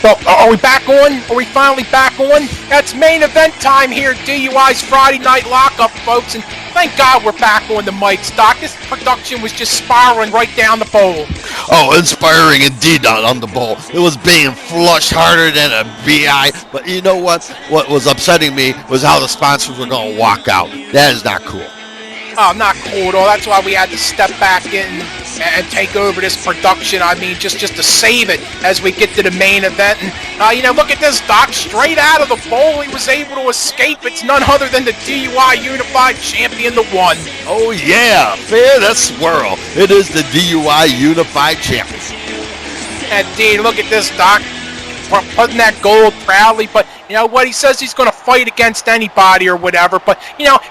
Well, are we back on? Are we finally back on? That's main event time here at DUI's Friday Night Lockup, folks, and thank God we're back on the mics, Doc. This production was just spiraling right down the bowl. Oh, inspiring indeed on the bowl. It was being flushed harder than a BI, but you know what? What was upsetting me was how the sponsors were going to walk out. That is not cool. Oh, not cool at all. That's why we had to step back in and take over this production. I mean, just to save it as we get to the main event. And, look at this, Doc. Straight out of the bowl, he was able to escape. It's none other than the DUI Unified Champion, the One. Oh, yeah. Fair that swirl. It is the DUI Unified Champion. Indeed. Look at this, Doc. Putting that gold proudly, but you know what, he says he's going to fight against anybody or whatever, but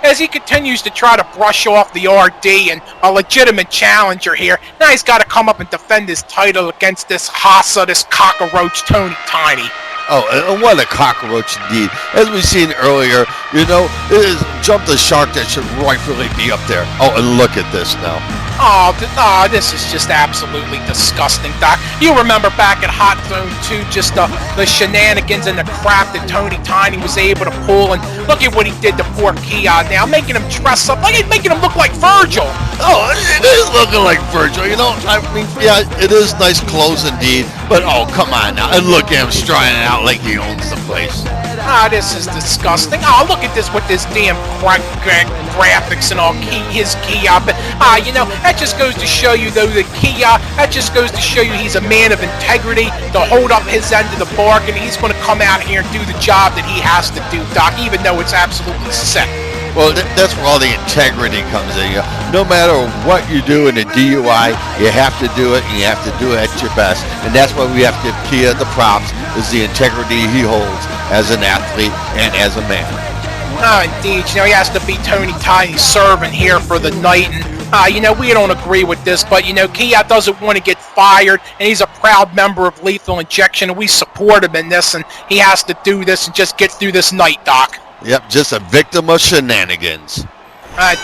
as he continues to try to brush off the RD and a legitimate challenger here, now he's got to come up and defend his title against this Hassa, this cockroach Tony Tiny. Oh, and what a cockroach indeed. As we've seen earlier, it is Jump the Shark that should rightfully be up there. Oh, and look at this now. Oh, this is just absolutely disgusting, Doc. You remember back at Hot Zone 2, just the shenanigans and the crap that Tony Tiny was able to pull, and look at what he did to poor Kia now, making him dress up, making him look like Virgil. Oh, it is looking like Virgil, I mean, yeah, it is nice clothes indeed, but oh, come on now, and look at him striding out like he owns the place. This is disgusting. Oh, look at this with this damn graphics and all, his Kia, but, that just goes to show you, though, that Kia, that just goes to show you he's a man of integrity, to hold up his end of the bargain. He's going to come out here and do the job that he has to do, Doc, even though it's absolutely sick. Well, that's where all the integrity comes in. No matter what you do in a DUI, you have to do it, and you have to do it at your best. And that's why we have to give Kia the props, is the integrity he holds as an athlete and as a man. Oh, indeed. He has to be Tony Tiny's servant here for the night, and we don't agree with this, but, Kia doesn't want to get fired, and he's a proud member of Lethal Injection, and we support him in this, and he has to do this and just get through this night, Doc. Yep, just a victim of shenanigans.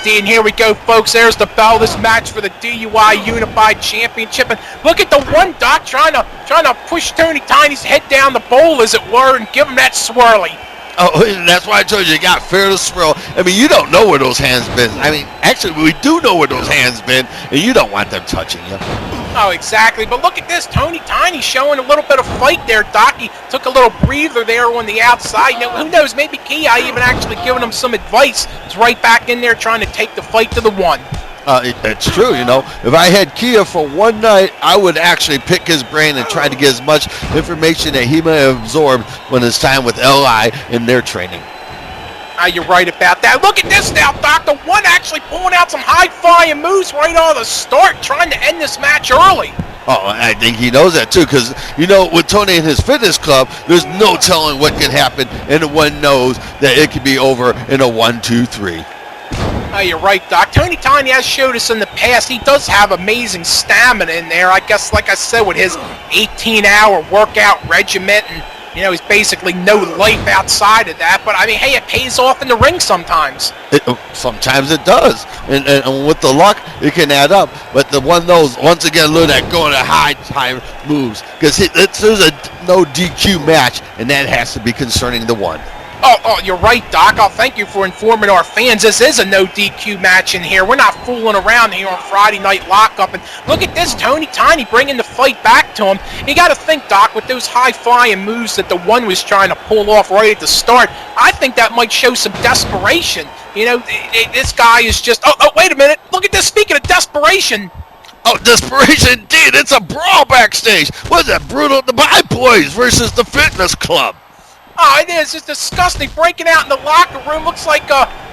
Dean, here we go, folks. There's the bell. This match for the DUI Unified Championship, and look at the One, Doc, trying to push Tony Tiny's head down the bowl, as it were, and give him that swirly. Oh, that's why I told you got fair to swirl. I mean, you don't know where those hands been. I mean, actually, we do know where those hands been, and you don't want them touching you. Oh, exactly. But look at this. Tony Tiny showing a little bit of fight there, Doc. He took a little breather there on the outside. Who knows? Maybe Kia even actually giving him some advice. He's right back in there trying to take the fight to the One. It's true, If I had Kia for one night, I would actually pick his brain and try to get as much information that he may have absorbed when it's time with LI in their training. You're right about that. Look at this now, Doc. The One actually pulling out some high-flying moves right out of the start, trying to end this match early. Oh, I think he knows that, too, because, with Tony and his fitness club, there's no telling what can happen, and the One knows that it could be over in a 1-2-3. Oh, you're right, Doc. Tony Tiny has showed us in the past he does have amazing stamina in there. I guess, like I said, with his 18-hour workout regiment, and, he's basically no life outside of that. But, I mean, hey, it pays off in the ring sometimes. Sometimes it does. And with the luck, it can add up. But the One knows, once again, look at going to high moves. Because this is a no DQ match, and that has to be concerning the One. Oh, you're right, Doc. I'll thank you for informing our fans. This is a no DQ match in here. We're not fooling around here on Friday Night Lockup. And look at this, Tony Tiny bringing the fight back to him. You got to think, Doc, with those high-flying moves that the One was trying to pull off right at the start, I think that might show some desperation. This guy is just... Oh, wait a minute. Look at this. Speaking of desperation... Oh, desperation indeed. It's a brawl backstage. What's that? Brutal the Bad Boys versus the Fitness Club. Oh, it is. It's disgusting. Breaking out in the locker room. Looks like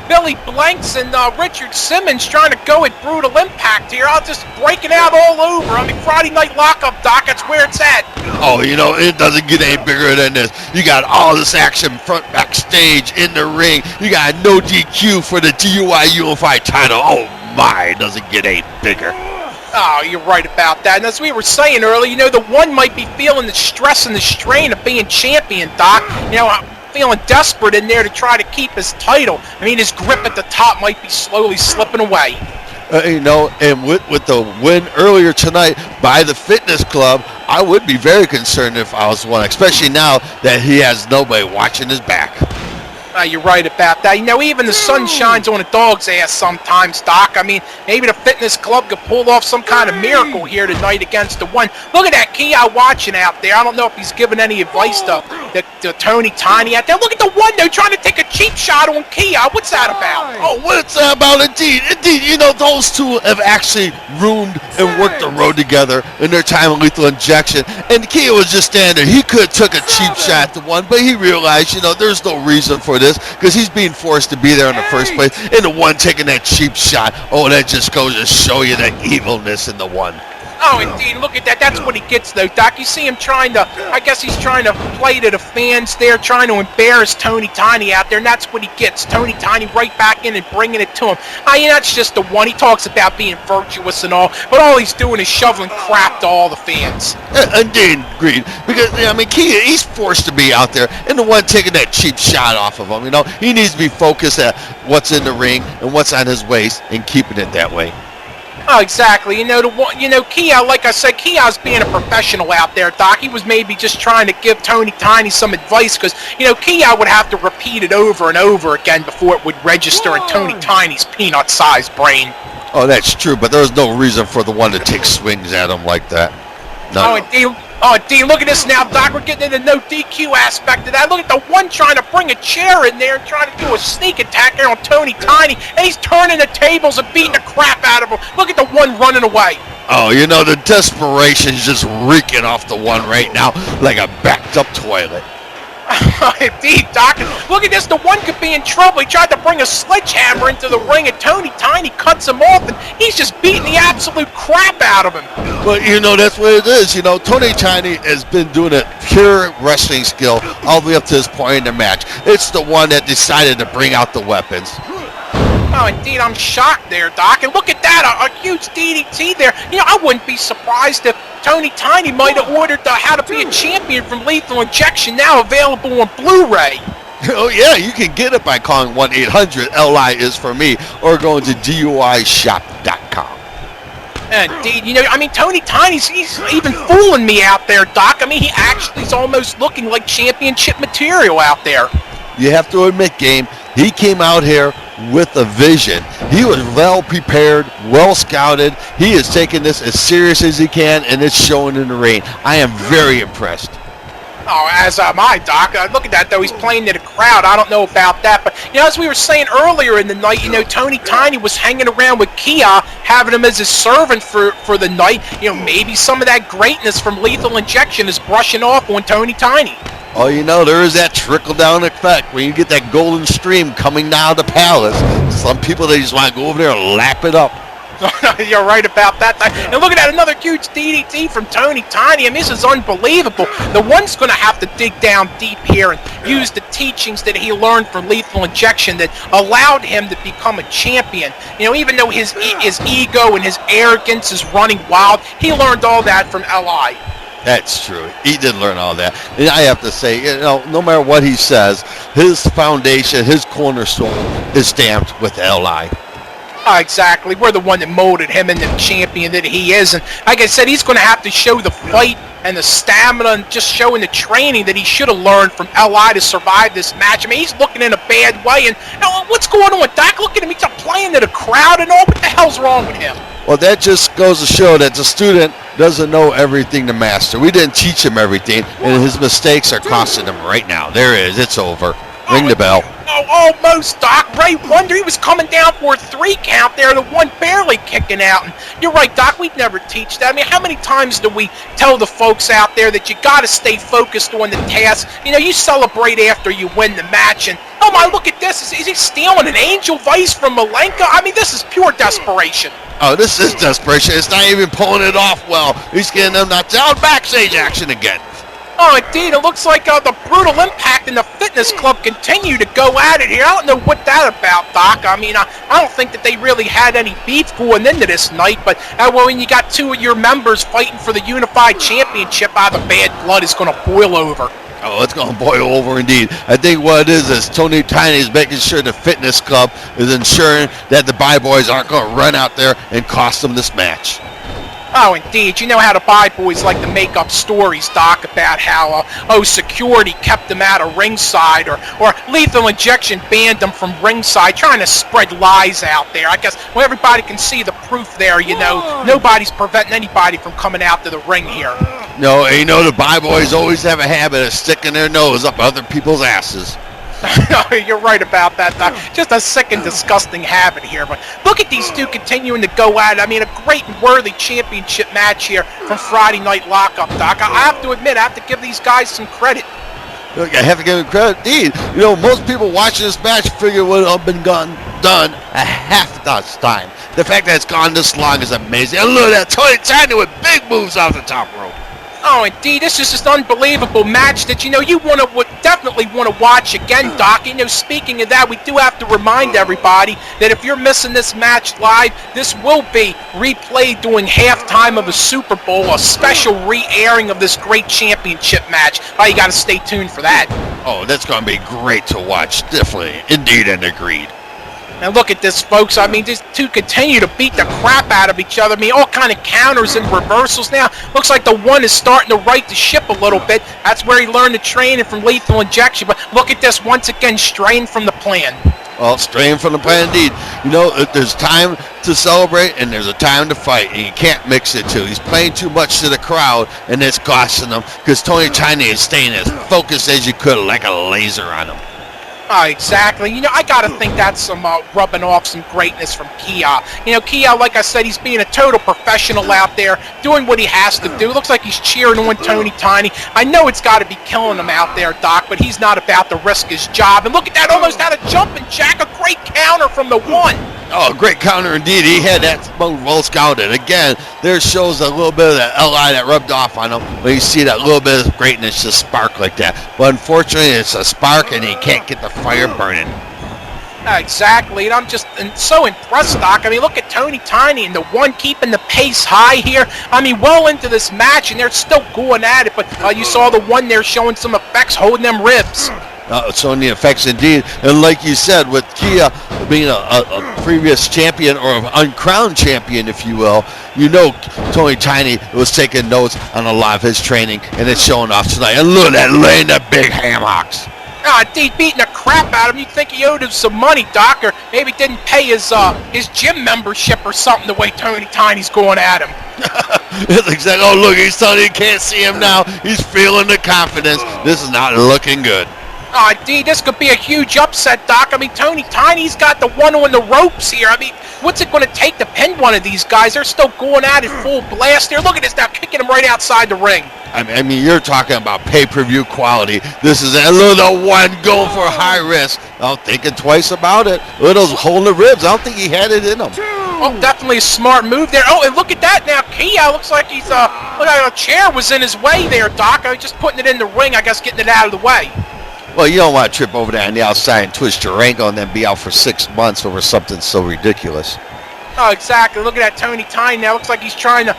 Billy Blanks and Richard Simmons trying to go at Brutal Impact here. I'll just breaking out all over. I mean, Friday Night Lockup, Doc. That's where it's at. Oh, it doesn't get any bigger than this. You got all this action front backstage in the ring. You got no DQ for the DUI Unified title. Oh, my. It doesn't get any bigger. Oh, you're right about that. And as we were saying earlier, the One might be feeling the stress and the strain of being champion, Doc. Feeling desperate in there to try to keep his title. I mean, his grip at the top might be slowly slipping away. And with the win earlier tonight by the fitness club, I would be very concerned if I was one, especially now that he has nobody watching his back. You're right about that. Even the sun shines on a dog's ass sometimes, Doc. I mean, maybe the fitness club could pull off some kind of miracle here tonight against the one. Look at that Kia watching out there. I don't know if he's giving any advice to Tony Tiny out there. Look at the one, though, trying to take a cheap shot on Kia. What's that about? Oh, what's that about? Indeed. Those two have actually ruined and worked the road together in their time of Lethal Injection. And Kia was just standing there. He could have took a cheap shot at the one, but he realized, there's no reason for this because he's being forced to be there in the first place. And the one taking that cheap shot, that just goes to show you the evilness in the one. Oh, indeed. Look at that. That's what he gets, though, Doc. You see him I guess he's trying to play to the fans there, trying to embarrass Tony Tiny out there, and that's what he gets. Tony Tiny right back in and bringing it to him. That's just the one. He talks about being virtuous and all, but all he's doing is shoveling crap to all the fans. Indeed, agreed. Because, Kia, he's forced to be out there, and the one taking that cheap shot off of him, he needs to be focused at what's in the ring and what's on his waist and keeping it that way. Oh, exactly. Kia, like I said, Kia's being a professional out there, Doc. He was maybe just trying to give Tony Tiny some advice because, Kia would have to repeat it over and over again before it would register in Tony Tiny's peanut-sized brain. Oh, that's true, but there's no reason for the one to take swings at him like that. No. Indeed, look at this now, Doc. We're getting into the no DQ aspect of that. Look at the one trying to bring a chair in there and trying to do a sneak attack there on Tony Tiny, and he's turning the tables and beating the crap out of him. Look at the one running away. Oh, the desperation's just reeking off the one right now like a backed-up toilet. Indeed, Doc. Look at this. The one could be in trouble. He tried to bring a sledgehammer into the ring, and Tony Tiny cuts him off, and he's just beating the absolute crap out of him. Well, that's what it is. Tony Tiny has been doing a pure wrestling skill all the way up to this point in the match. It's the one that decided to bring out the weapons. Oh, indeed, I'm shocked there, Doc. And look at that, a huge DDT there. I wouldn't be surprised if Tony Tiny might have ordered How to Be a Champion from Lethal Injection, now available on Blu-ray. Oh, yeah, you can get it by calling 1-800-LI is for me or going to DUIshop.com. Indeed, Tony Tiny's he's even fooling me out there, Doc. He actually is almost looking like championship material out there. You have to admit, Game, he came out here with a vision. He was well prepared, well scouted. He is taking this as serious as he can, and it's showing in the ring. I am very impressed. Oh, as am I, Doc. Look at that, though. He's playing to the crowd. I don't know about that. But, as we were saying earlier in the night, Tony Tiny was hanging around with Kia, having him as his servant for the night. Maybe some of that greatness from Lethal Injection is brushing off on Tony Tiny. Oh, there is that trickle-down effect when you get that golden stream coming down the palace. Some people, they just want to go over there and lap it up. You're right about that. And look at that, another huge DDT from Tony Tiny. This is unbelievable. The one's going to have to dig down deep here and use the teachings that he learned from Lethal Injection that allowed him to become a champion. Even though his ego and his arrogance is running wild, he learned all that from LI. That's true. He did learn all that. And I have to say, no matter what he says, his foundation, his cornerstone is stamped with LI. Exactly. We're the one that molded him into the champion that he is. And like I said, he's going to have to show the fight and the stamina and just showing the training that he should have learned from LI to survive this match. He's looking in a bad way. And what's going on with Doc? Look at him. He's playing to the crowd and all. What the hell's wrong with him? Well, that just goes to show that the student doesn't know everything to master. We didn't teach him everything, and his mistakes are costing him right now. There it is. It's over. Ring the bell. Oh, almost, Doc. Ray Wonder, he was coming down for a 3 count there, the one barely kicking out. And you're right, Doc, we'd never teach that. How many times do we tell the folks out there that you got to stay focused on the task? You celebrate after you win the match, and oh my, look at this. Is he stealing an Angel Vice from Malenka? This is pure desperation. Oh, this is desperation. It's not even pulling it off well. He's getting them knocked out. Backstage action again. Oh, indeed. It looks like the Brutal Impact and the Fitness Club continue to go at it here. I don't know what that's about, Doc. I don't think that they really had any beef going into this night, but when you got 2 of your members fighting for the Unified Championship, the bad blood is going to boil over. Oh, it's going to boil over indeed. I think what it is Tony Tiny is making sure the fitness club is ensuring that the Bi Boys aren't going to run out there and cost them this match. Oh, indeed. You know how the Bi Boys like to make up stories, Doc, about how, security kept them out of ringside, or Lethal Injection banned them from ringside, trying to spread lies out there. I guess when everybody can see the proof there, nobody's preventing anybody from coming out to the ring here. No, the Bi Boys always have a habit of sticking their nose up other people's asses. You're right about that, Doc. Just a sick and disgusting habit here. But look at these two continuing to go at it. I mean, a great and worthy championship match here from Friday Night Lockup, Doc. I have to admit, I have to give these guys some credit. Look, I have to give them credit. Indeed, most people watching this match figure would have been done a half dozen time. The fact that it's gone this long is amazing. And look at that, Tony Tiny with big moves off the top rope. Oh, indeed, this is just an unbelievable match that, you would definitely want to watch again, Doc. Speaking of that, we do have to remind everybody that if you're missing this match live, this will be replayed during halftime of a Super Bowl, a special re-airing of this great championship match. Oh, you got to stay tuned for that. Oh, that's going to be great to watch, definitely. Indeed and agreed. Now look at this, folks. I mean, these two continue to beat the crap out of each other. I mean, all kind of counters and reversals now. Looks like the one is starting to right the ship a little bit. That's where he learned the training from Lethal Injection. But look at this, once again, straying from the plan. Well, straying from the plan indeed. There's time to celebrate and there's a time to fight, and you can't mix it two. He's playing too much to the crowd, and it's costing him, because Tony Tiny is staying as focused as you could, like a laser on him. Oh, exactly. I got to think that's some rubbing off some greatness from Kia. Kia, like I said, he's being a total professional out there, doing what he has to do. Looks like he's cheering on Tony Tiny. I know it's got to be killing him out there, Doc, but he's not about to risk his job. And look at that, almost had a jumping jack, a great counter from the one. Oh, great counter indeed. He had that well scouted. Again, there shows a little bit of that LI that rubbed off on him when you see that little bit of greatness just spark like that. But unfortunately, it's a spark and he can't get the fire burning. Exactly, and I'm just so impressed, Doc. I mean, look at Tony Tiny and the one keeping the pace high here. I mean, well into this match, and they're still going at it. But you saw the one there showing some effects, holding them ribs. Showing the effects indeed. And like you said, with Kia being a previous champion, or an uncrowned champion, if you will, Tony Tiny was taking notes on a lot of his training, and it's showing off tonight. And look at that, laying the big ham hocks. Indeed, beating the crap out of him. You'd think he owed him some money, Doc, or maybe didn't pay his gym membership or something, the way Tony Tiny's going at him. It's exactly. Oh, look, he's telling you can't see him now. He's feeling the confidence. This is not looking good. Oh, indeed, this could be a huge upset, Doc. I mean, Tony Tiny's got the one on the ropes here. I mean, what's it going to take to pin one of these guys? They're still going at it full blast here. Look at this now, kicking him right outside the ring. I mean, you're talking about pay-per-view quality. This is a little one going for high risk. I'm thinking twice about it. Little's holding the ribs. I don't think he had it in him. Oh, definitely a smart move there. Oh, and look at that now. Kia looks like he's, look like a chair was in his way there, Doc. I was just putting it in the ring, I guess, getting it out of the way. Well, you don't want to trip over there on the outside and twist your ankle and then be out for 6 months over something so ridiculous. Oh, exactly. Look at that Tony Tiny now. Looks like he's trying to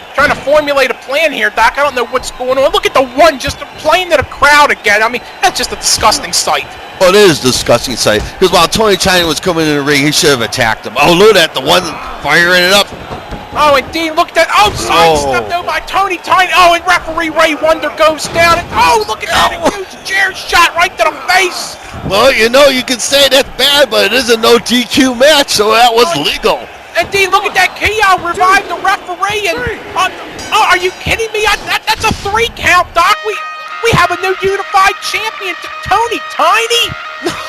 formulate a plan here, Doc. I don't know what's going on. Look at the one just playing to the crowd again. I mean, that's just a disgusting sight. Well, it is a disgusting sight, because while Tony Tiny was coming in the ring, he should have attacked him. Oh, look at the one firing it up. Oh, indeed, look at that. Oh, sidestepped over by Tony Tiny. Oh, and referee Ray Wonder goes down. And, oh, look at that. A huge chair shot right to the face. Well, you can say that's bad, but it is a no DQ match, so that was legal. Indeed, look at that. Kia revived the referee. And, oh, are you kidding me? That's a 3 count, Doc. We have a new unified champion, Tony Tiny.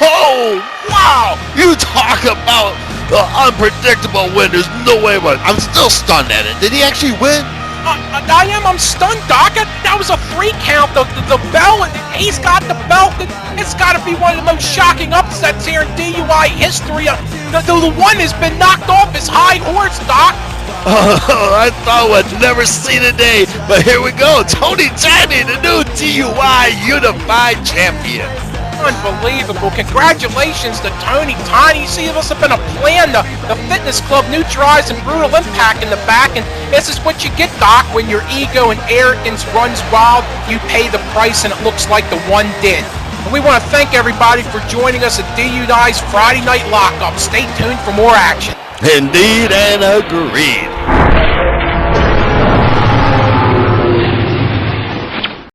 Oh, wow. You talk about the unpredictable win. There's no way, but I'm still stunned at it. Did he actually win? I'm stunned, Doc. That was a 3 count. The bell, he's got the belt. It's got to be one of the most shocking upsets here in DUI history. The one has been knocked off his high horse, Doc. Oh, I thought we'd never see the day, but here we go. Tony Tiny, the new DUI Unified Champion. Unbelievable. Congratulations to Tony Tiny. You see, this has been a plan. The fitness club neutralizing brutal impact in the back, and this is what you get, Doc, when your ego and arrogance runs wild. You pay the price, and it looks like the one did. And we want to thank everybody for joining us at DUI's Friday Night Lockup. Stay tuned for more action. Indeed and agreed.